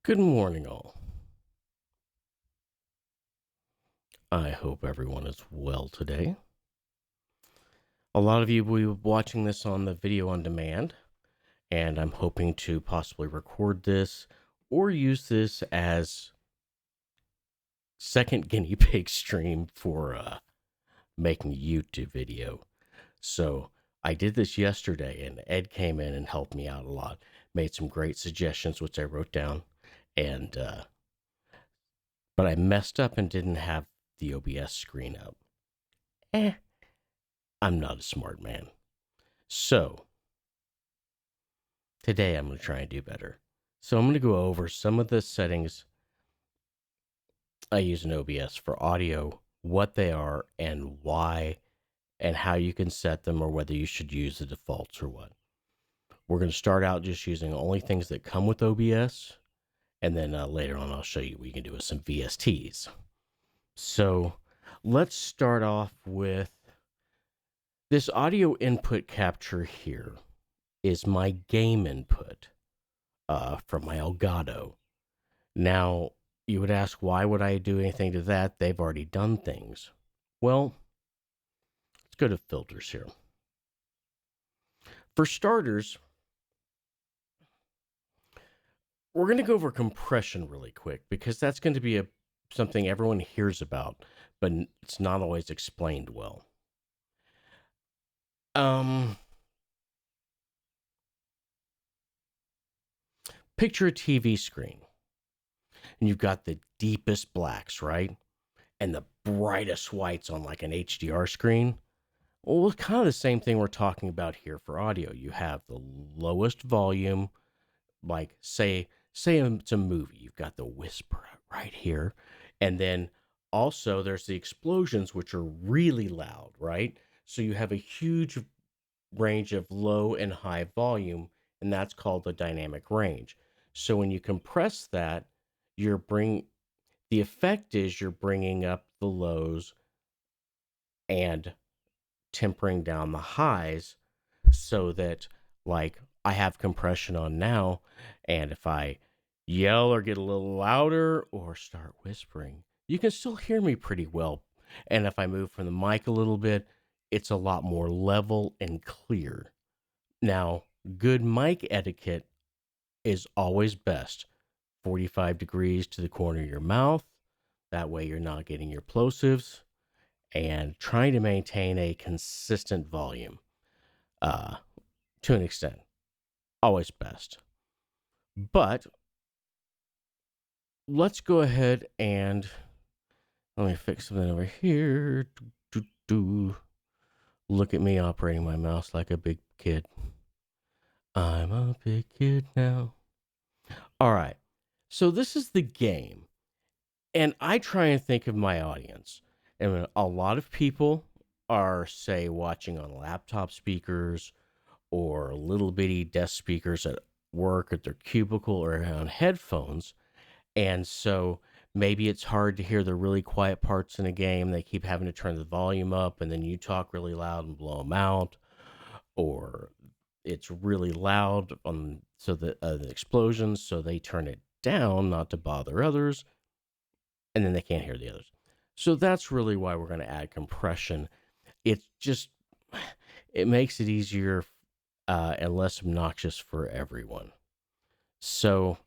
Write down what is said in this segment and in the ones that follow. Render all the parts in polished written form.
Good morning, all. I hope everyone is well today. A lot of you will be watching this on the video on demand, and I'm hoping to possibly record this or use this as second guinea pig stream for making a YouTube video. So I did this yesterday, and Ed came in and helped me out a lot, made some great suggestions, which I wrote down, and but I messed up and didn't have the OBS screen up. I'm not a smart man. So today I'm going to try and do better. So I'm going to go over some of the settings I use in OBS for audio, what they are and why, and how you can set them or whether you should use the defaults or what. We're going to start out just using only things that come with OBS. And then later on, I'll show you what you can do with some VSTs. So let's start off with this audio input capture here is my game input from my Elgato. Now, you would ask, why would I do anything to that? They've already done things. Well, let's go to filters here. For starters, we're going to go over compression really quick because that's going to be something everyone hears about, but it's not always explained well. Picture a TV screen, and you've got the deepest blacks, right? And the brightest whites on like an HDR screen. Well, it's kind of the same thing we're talking about here for audio. You have the lowest volume, like say it's a movie. You've got the whisper right here. And then also there's the explosions, which are really loud, right? So you have a huge range of low and high volume, and that's called the dynamic range. So when you compress that, the effect is you're bringing up the lows and tempering down the highs so that, like, I have compression on now, and if I yell or get a little louder or start whispering, you can still hear me pretty well. And if I move from the mic a little bit, it's a lot more level and clear. Now, good mic etiquette is always best. 45 degrees to the corner of your mouth. That way you're not getting your plosives. And trying to maintain a consistent volume to an extent. Always best. But let's go ahead and let me fix something over here. Look at me operating my mouse like a big kid. I'm a big kid now. All right. So this is the game. And I try and think of my audience. And a lot of people are, say, watching on laptop speakers or little bitty desk speakers at work at their cubicle or on headphones. And so maybe it's hard to hear the really quiet parts in a game. They keep having to turn the volume up, and then you talk really loud and blow them out. Or it's really loud on the explosions, so they turn it down not to bother others, and then they can't hear the others. So that's really why we're going to add compression. It makes it easier and less obnoxious for everyone. So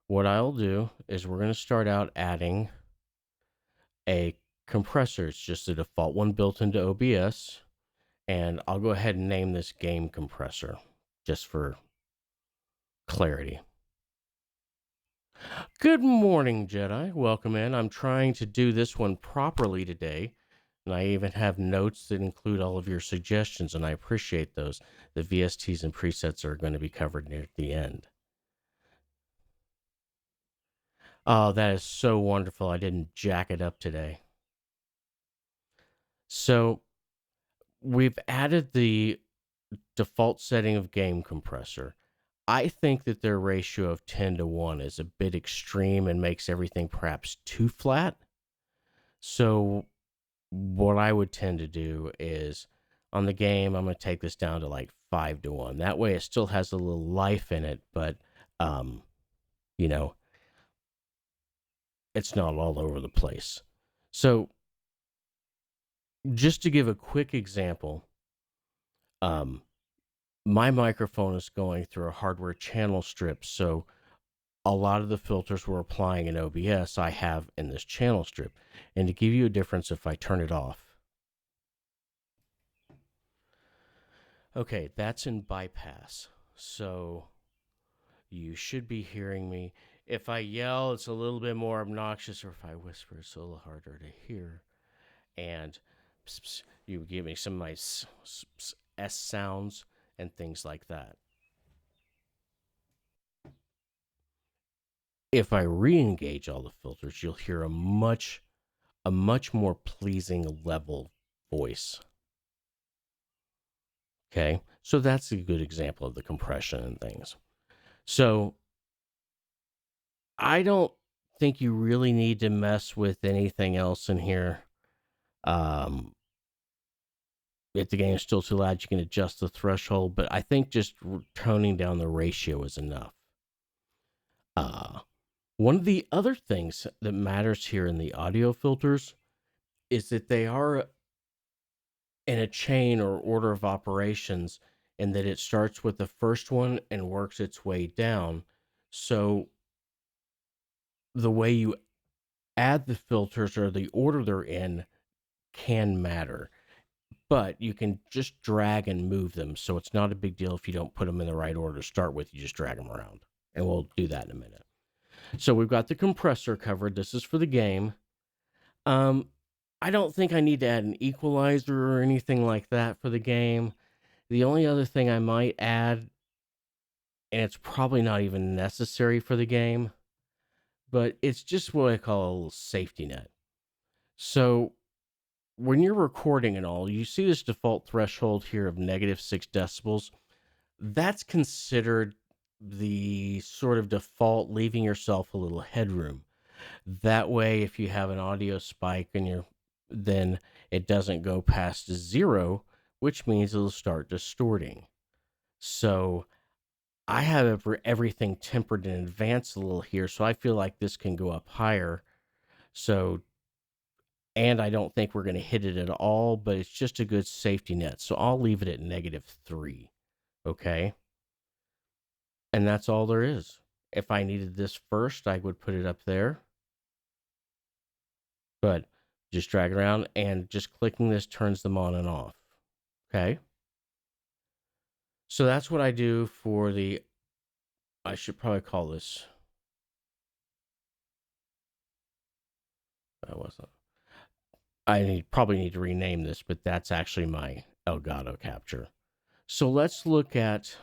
what I'll do is we're going to start out adding a compressor. It's just the default one built into OBS. And I'll go ahead and name this game compressor just for clarity. Good morning, Jedi. Welcome in. I'm trying to do this one properly today. And I even have notes that include all of your suggestions, and I appreciate those. The VSTs and presets are going to be covered near the end. Oh, that is so wonderful. I didn't jack it up today. So we've added the default setting of game compressor. I think that their ratio of 10:1 is a bit extreme and makes everything perhaps too flat. So what I would tend to do is on the game, I'm going to take this down to like 5:1. That way it still has a little life in it, but, it's not all over the place. So just to give a quick example, um, my microphone is going through a hardware channel strip. So a lot of the filters we're applying in OBS, I have in this channel strip. And to give you a difference, if I turn it off, okay, that's in bypass. So you should be hearing me. If I yell, it's a little bit more obnoxious, or if I whisper, it's a little harder to hear. And pss, pss, you give me some of my S sounds and things like that. If I re-engage all the filters, you'll hear a much more pleasing level voice. Okay, so that's a good example of the compression and things. So I don't think you really need to mess with anything else in here. If the game is still too loud, you can adjust the threshold, but I think just toning down the ratio is enough. One of the other things that matters here in the audio filters is that they are in a chain or order of operations, and that it starts with the first one and works its way down. So the way you add the filters or the order they're in can matter, but you can just drag and move them. So it's not a big deal if you don't put them in the right order to start with. You just drag them around, and we'll do that in a minute. So we've got the compressor covered. This is for the game. I don't think I need to add an equalizer or anything like that for the game. The only other thing I might add, and it's probably not even necessary for the game, but it's just what I call a little safety net. So when you're recording and all, you see this default threshold here of -6 decibels. That's considered the sort of default, leaving yourself a little headroom. That way, if you have an audio spike then it doesn't go past 0, which means it'll start distorting. So I have everything tempered in advance a little here, so I feel like this can go up higher. So, and I don't think we're going to hit it at all, but it's just a good safety net. So I'll leave it at -3. Okay. And that's all there is. If I needed this first, I would put it up there. But just drag it around, and just clicking this turns them on and off. Okay. So that's what I do for the, I should probably call this, that wasn't, probably need to rename this, but that's actually my Elgato capture. So let's look at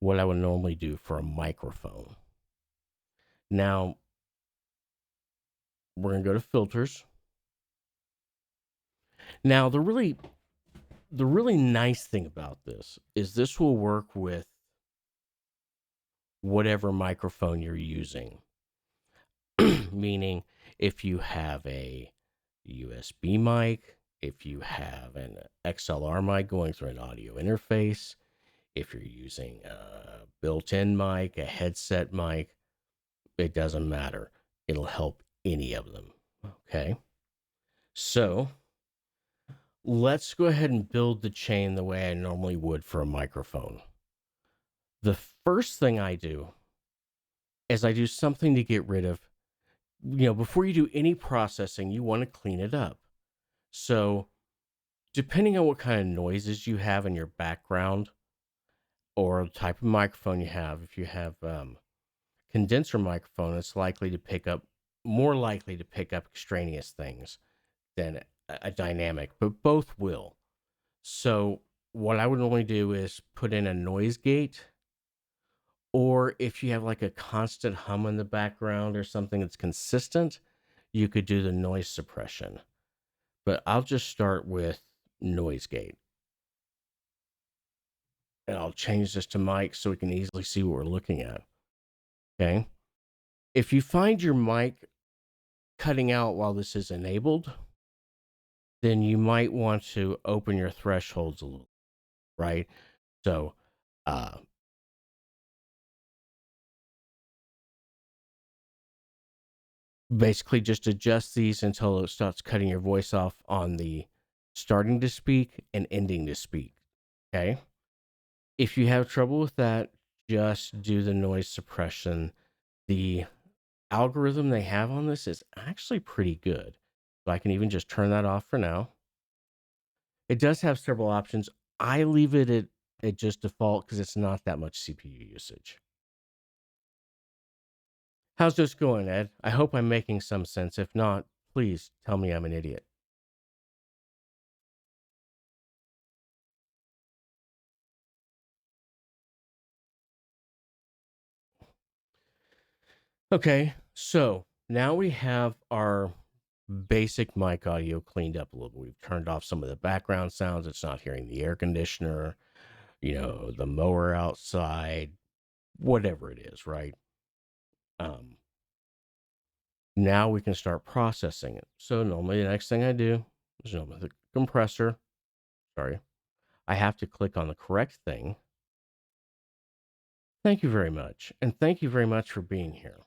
what I would normally do for a microphone. Now, we're going to go to filters. Now, the really nice thing about this is this will work with whatever microphone you're using. Meaning, if you have a USB mic, if you have an XLR mic going through an audio interface, if you're using a built-in mic, a headset mic, it doesn't matter. It'll help any of them. Okay. So let's go ahead and build the chain the way I normally would for a microphone. The first thing I do is I do something to get rid of, before you do any processing, you want to clean it up. So depending on what kind of noises you have in your background or the type of microphone you have, if you have condenser microphone, it's more likely to pick up extraneous things than a dynamic, but both will. So what I would normally do is put in a noise gate, or if you have like a constant hum in the background or something that's consistent, you could do the noise suppression. But I'll just start with noise gate. And I'll change this to mic so we can easily see what we're looking at. Okay. If you find your mic cutting out while this is enabled, then you might want to open your thresholds a little, right? So, Basically, just adjust these until it starts cutting your voice off on the starting to speak and ending to speak. Okay. If you have trouble with that, just do the noise suppression. The algorithm they have on this is actually pretty good. So I can even just turn that off for now. It does have several options. I leave it at just default because it's not that much CPU usage. How's this going, Ed? I hope I'm making some sense. If not, please tell me I'm an idiot. Okay, so now we have our basic mic audio cleaned up a little bit. We've turned off some of the background sounds. It's not hearing the air conditioner, the mower outside, whatever it is, right? Now we can start processing it. So normally the next thing I do is with the compressor. Sorry, I have to click on the correct thing. Thank you very much. And thank you very much for being here.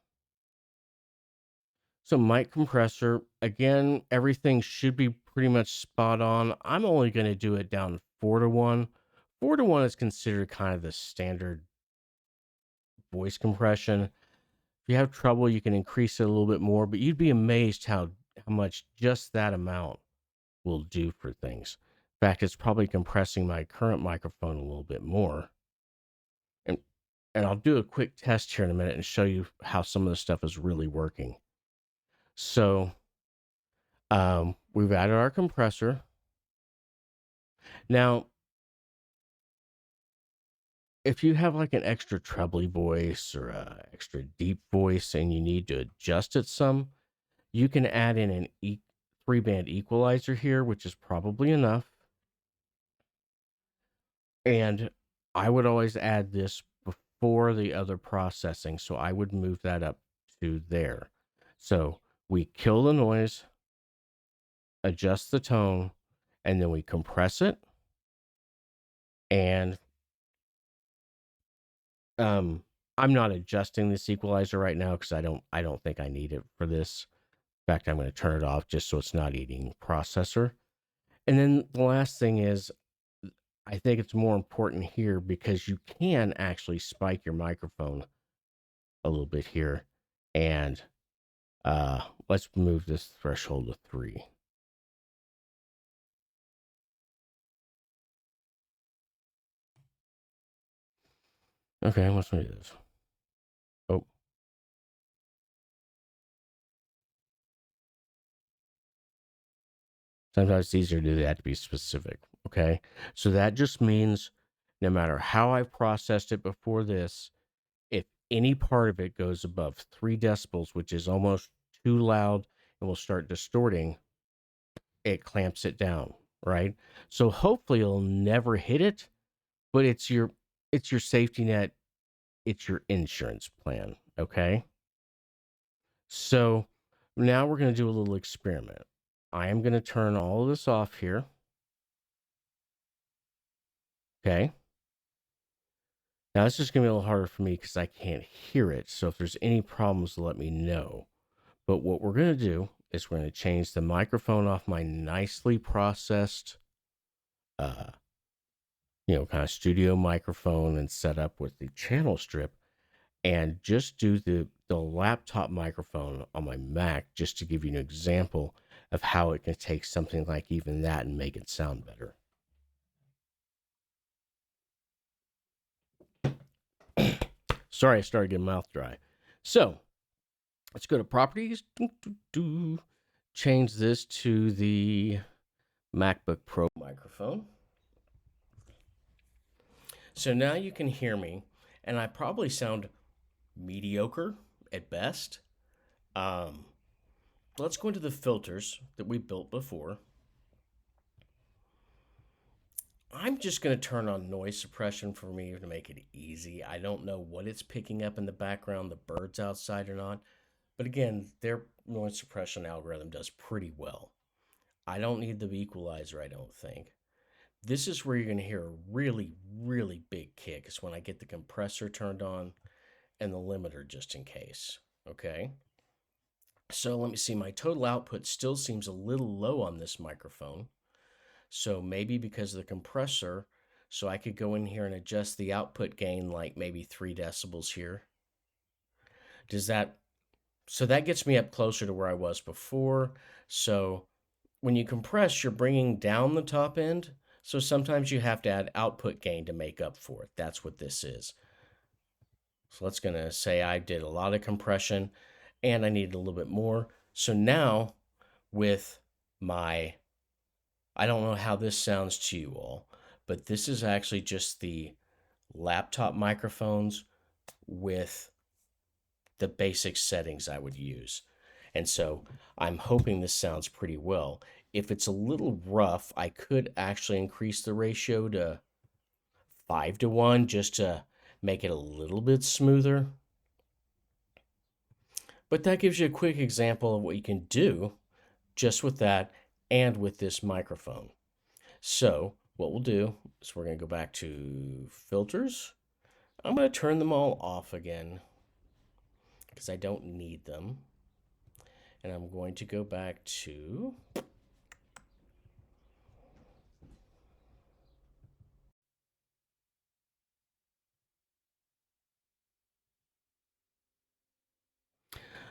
So mic compressor, again, everything should be pretty much spot on. I'm only going to do it down 4-to-1. 4-to-1 is considered kind of the standard voice compression. If you have trouble, you can increase it a little bit more, but you'd be amazed how much just that amount will do for things. In fact, it's probably compressing my current microphone a little bit more. And I'll do a quick test here in a minute and show you how some of the stuff is really working. So we've added our compressor. Now, if you have like an extra trebly voice or a extra deep voice and you need to adjust it some, you can add in an 3-band equalizer here, which is probably enough. And I would always add this before the other processing, so I would move that up to there. So we kill the noise, adjust the tone, and then we compress it. And I'm not adjusting this equalizer right now because I don't think I need it for this. In fact, I'm going to turn it off just so it's not eating processor. And then the last thing is, I think it's more important here because you can actually spike your microphone a little bit here. And let's move this threshold to 3. Okay, let's do this. Oh. Sometimes it's easier to do that to be specific. Okay. So that just means no matter how I've processed it before this, if any part of it goes above 3 decibels, which is almost too loud and will start distorting, it clamps it down, right? So hopefully it'll never hit it, but it's your safety net, it's your insurance plan, okay? So now we're going to do a little experiment. I am going to turn all of this off here. Okay. Now this is going to be a little harder for me because I can't hear it. So if there's any problems, let me know. But what we're going to do is we're going to change the microphone off my nicely processed, kind of studio microphone and set up with the channel strip, and just do the laptop microphone on my Mac just to give you an example of how it can take something like even that and make it sound better. Sorry, I started getting mouth dry. So let's go to properties. Change this to the MacBook Pro microphone. So now you can hear me, and I probably sound mediocre at best. Let's go into the filters that we built before. I'm just going to turn on noise suppression for me to make it easy. I don't know what it's picking up in the background, the birds outside or not. But again, their noise suppression algorithm does pretty well. I don't need the equalizer, I don't think. This is where you're going to hear a really, really big kick is when I get the compressor turned on and the limiter just in case. Okay? So let me see, my total output still seems a little low on this microphone. So maybe because of the compressor, so I could go in here and adjust the output gain like maybe 3 decibels here. Does that, so that gets me up closer to where I was before. So when you compress, you're bringing down the top end. So sometimes you have to add output gain to make up for it. That's what this is. So let's gonna say I did a lot of compression and I needed a little bit more. So now with my, I don't know how this sounds to you all, but this is actually just the laptop microphones with the basic settings I would use. And so I'm hoping this sounds pretty well. If it's a little rough, I could actually increase the ratio to 5-to-1 just to make it a little bit smoother. But that gives you a quick example of what you can do just with that and with this microphone. So what we'll do is we're going to go back to filters. I'm going to turn them all off again because I don't need them. And I'm going to go back to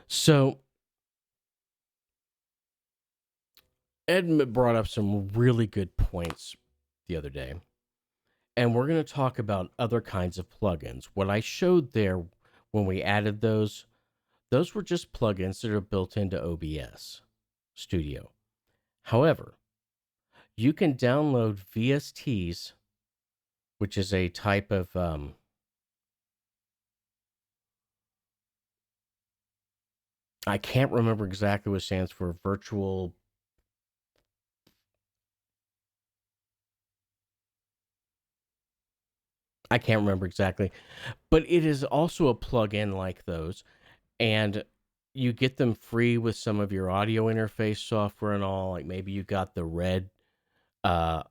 so Ed brought up some really good points the other day. And we're going to talk about other kinds of plugins. What I showed there when we added those were just plugins that are built into OBS Studio. However, you can download VSTs, which is a type of I can't remember exactly what it stands for. Virtual. I can't remember exactly, but it is also a plugin like those, and you get them free with some of your audio interface software and all. Like maybe you got the Red uh,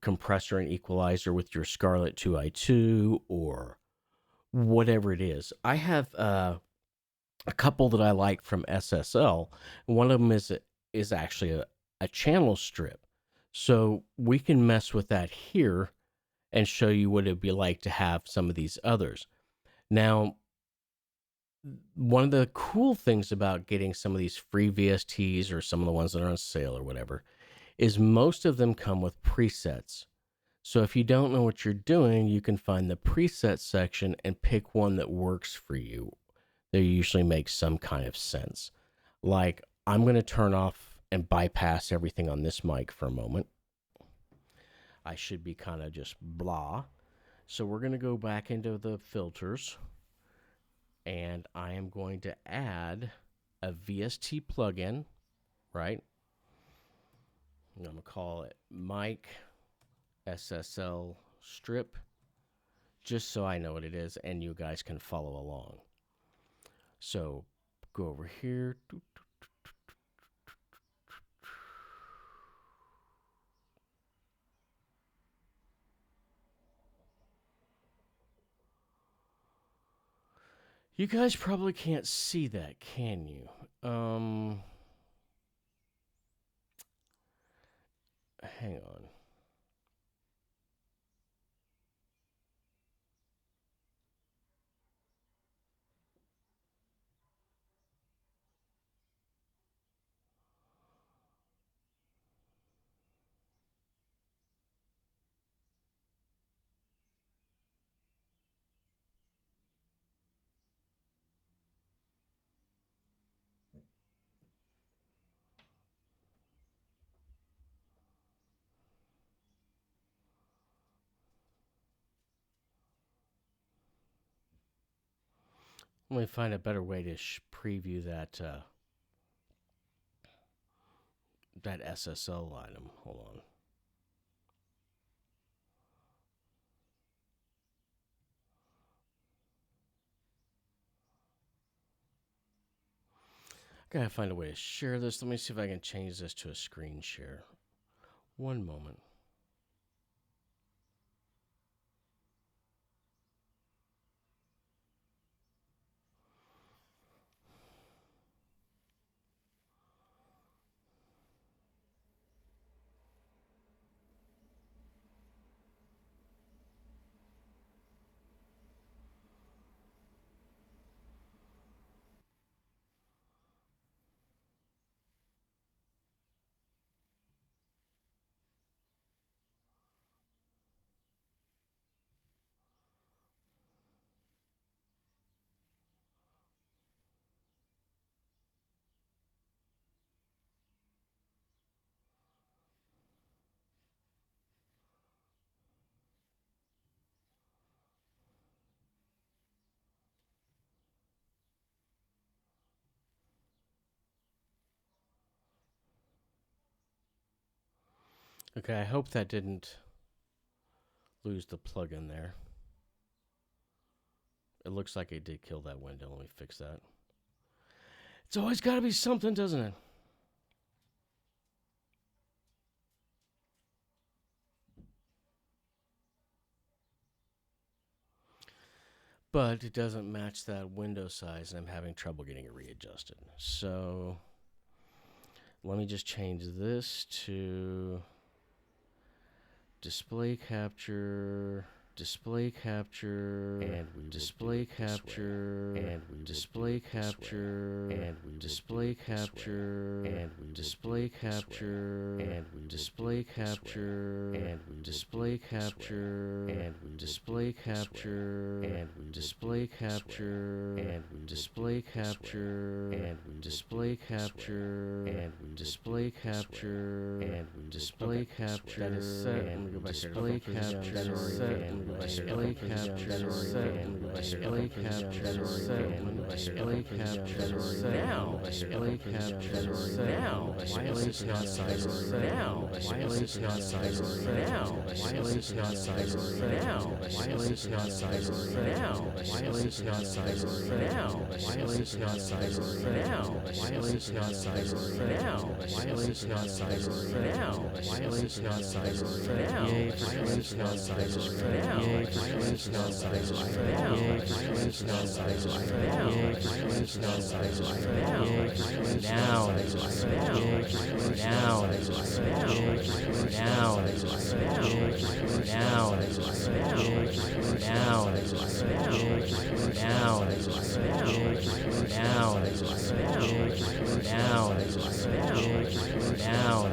compressor and equalizer with your Scarlett 2i2 or whatever it is. I have a couple that I like from SSL. One of them is actually a channel strip. So we can mess with that here and show you what it'd be like to have some of these others. Now, one of the cool things about getting some of these free VSTs or some of the ones that are on sale or whatever is most of them come with presets. So if you don't know what you're doing, you can find the preset section and pick one that works for you. They usually make some kind of sense. Like I'm going to turn off and bypass everything on this mic for a moment. I should be kind of just blah. So we're going to go back into the filters and I am going to add a VST plugin, right? I'm going to call it mic SSL strip, just so I know what it is and you guys can follow along. So go over here. You guys probably can't see that, can you? Hang on. Let me find a better way to preview that that SSL item. Hold on. Gotta find a way to share this. Let me see if I can change this to a screen share. One moment. Okay, I hope that didn't lose the plug-in there. It looks like it did kill that window. Let me fix that. It's always got to be something, doesn't it? But it doesn't match that window size, and I'm having trouble getting it readjusted. So let me just change this to display capture, display capture, and we display capture, and we display capture, and we display capture, and we display capture, and we display capture, and we display capture, and we display capture, and we display capture, and we display capture, and we display capture, and we display capture, and we display capture. That is set. And we go back to display capture. That is set. And we go back to display capture. That is set. And we go back to display capture. That is set. And we go back to display capture. That is set. Now display capture. That is set. Now why is this not sizing? Now why is this not sizing? Now why is this not sizing? Now why is this not sizing? Now why is this not sizing? Now why is this not sizing? Now why is this not sizing? Now why is this not sizing? Now why is this not sizing? Now why is this not sizing? Now why is this not sizing? Now why is this not sizing? Now why is this not sizing? Now now now now now.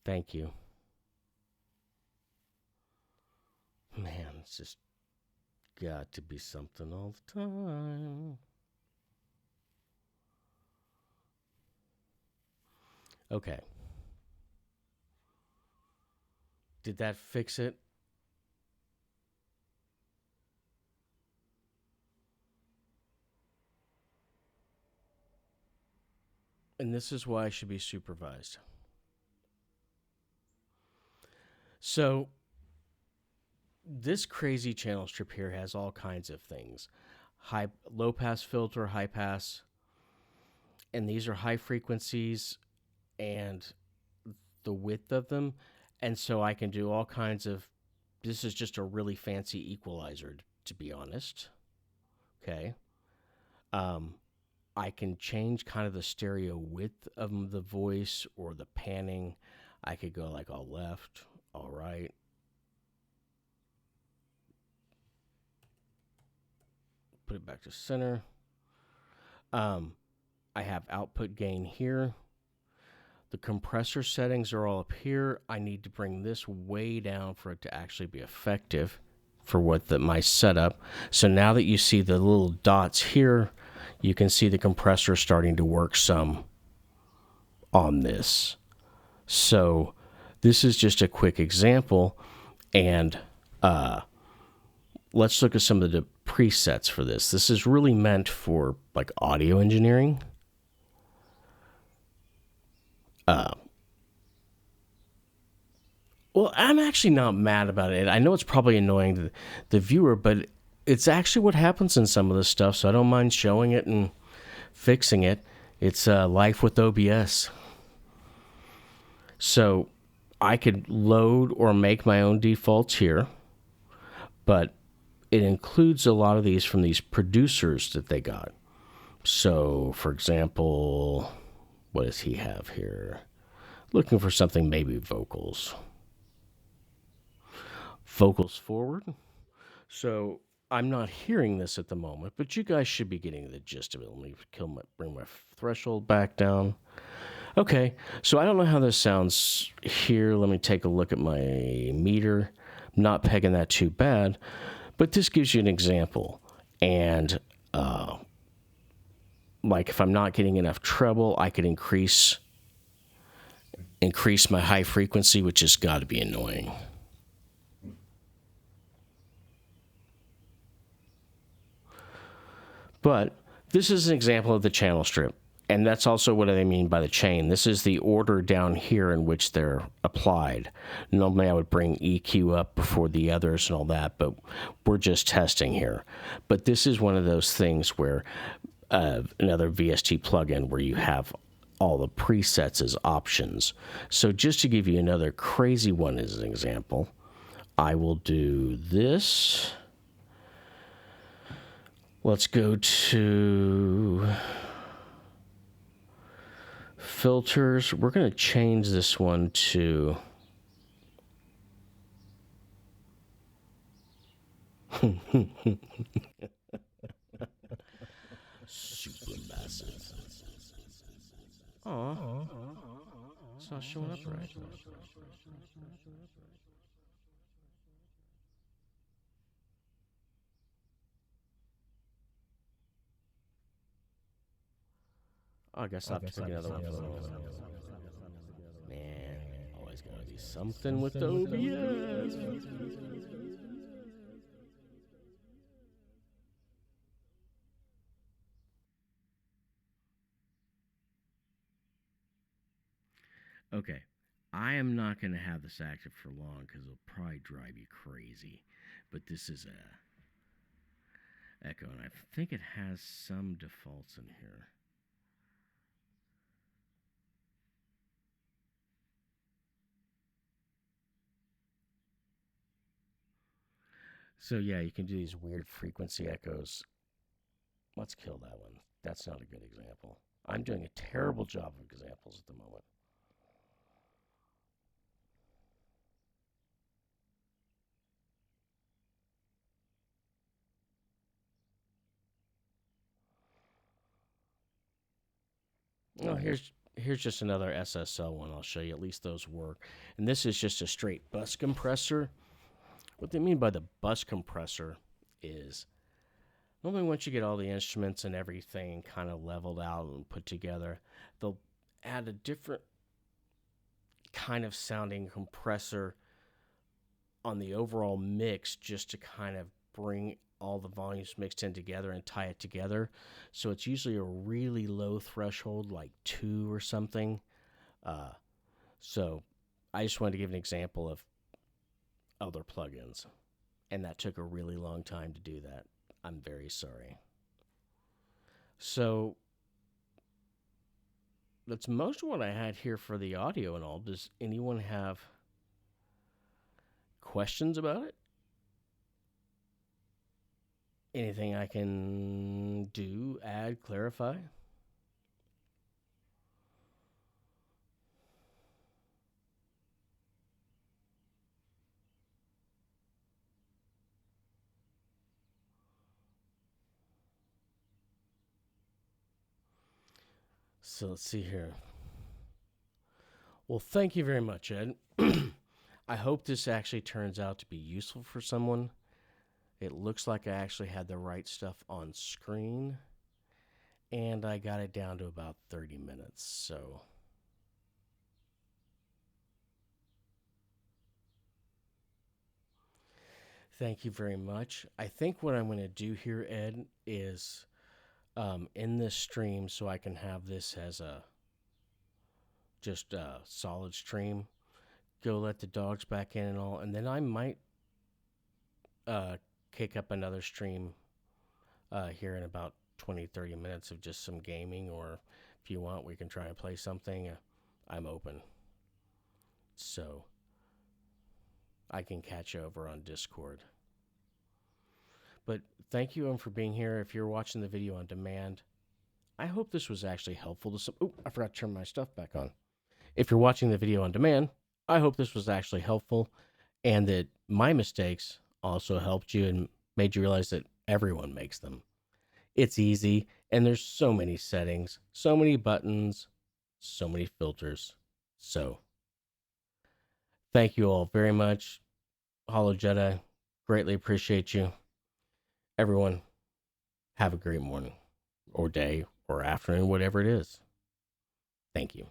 Thank you. Man, it's just got to be something all the time. Okay. Did that fix it? And this is why I should be supervised. So, this crazy channel strip here has all kinds of things. Low pass filter, high pass. And these are high frequencies and the width of them. And so I can do all kinds of, this is just a really fancy equalizer, to be honest. Okay. I can change kind of the stereo width of the voice or the panning. I could go like all left, all right. Put it back to center. I have output gain here. The compressor settings are all up here. I need to bring this way down for it to actually be effective for what my setup. So now that you see the little dots here, you can see the compressor starting to work some on this. So this is just a quick example, and let's look at some of the presets for this. This is really meant for like audio engineering. Well, I'm actually not mad about it. I know it's probably annoying to the viewer, but it's actually what happens in some of this stuff, so I don't mind showing it and fixing it. It's life with OBS. So I could load or make my own defaults here, but it includes a lot of these from these producers that they got. So, for example, what does he have here? Looking for something, maybe vocals. Vocals forward. So I'm not hearing this at the moment, but you guys should be getting the gist of it. Let me bring my threshold back down. Okay, so I don't know how this sounds here. Let me take a look at my meter. I'm not pegging that too bad, but this gives you an example. And like if I'm not getting enough treble, I could increase my high frequency, which has got to be annoying. But this is an example of the channel strip. And that's also what I mean by the chain. This is the order down here in which they're applied. Normally I would bring EQ up before the others and all that, but we're just testing here. But this is one of those things where another VST plugin where you have all the presets as options. So just to give you another crazy one as an example, I will do this. Let's go to filters. We're going to change this one to super massive. Aw, it's not showing up right. I guess I'll have to pick another one. Man, always gotta be something with the OBS. Okay, I am not going to have this active for long because it'll probably drive you crazy. But this is a Echo, and I think it has some defaults in here. So yeah, you can do these weird frequency echoes. Let's kill that one. That's not a good example. I'm doing a terrible job of examples at the moment. Well, here's just another SSL one. I'll show you. At least those work. And this is just a straight bus compressor. What they mean by the bus compressor is normally once you get all the instruments and everything kind of leveled out and put together, they'll add a different kind of sounding compressor on the overall mix just to kind of bring all the volumes mixed in together and tie it together. So it's usually a really low threshold, like 2 or something. So I just wanted to give an example of other plugins, and that took a really long time to do that. I'm very sorry. So that's most of what I had here for the audio and all. Does anyone have questions about it? Anything I can do, add, clarify? So let's see here. Well, thank you very much, Ed. I hope this actually turns out to be useful for someone. It looks like I actually had the right stuff on screen, and I got it down to about 30 minutes, so thank you very much. I think what I'm going to do here, Ed, is in this stream, so I can have this as a just a solid stream, go let the dogs back in and all, and then I might kick up another stream here in about 20-30 minutes of just some gaming, or if you want, we can try and play something. I'm open, so I can catch you over on Discord. But thank you for being here. If you're watching the video on demand, I hope this was actually helpful to some. Oh, I forgot to turn my stuff back on. If you're watching the video on demand, I hope this was actually helpful, and that my mistakes also helped you and made you realize that everyone makes them. It's easy, and there's so many settings, so many buttons, so many filters. So, thank you all very much. Hollow Jedi, greatly appreciate you. Everyone, have a great morning, or day, or afternoon, whatever it is. Thank you.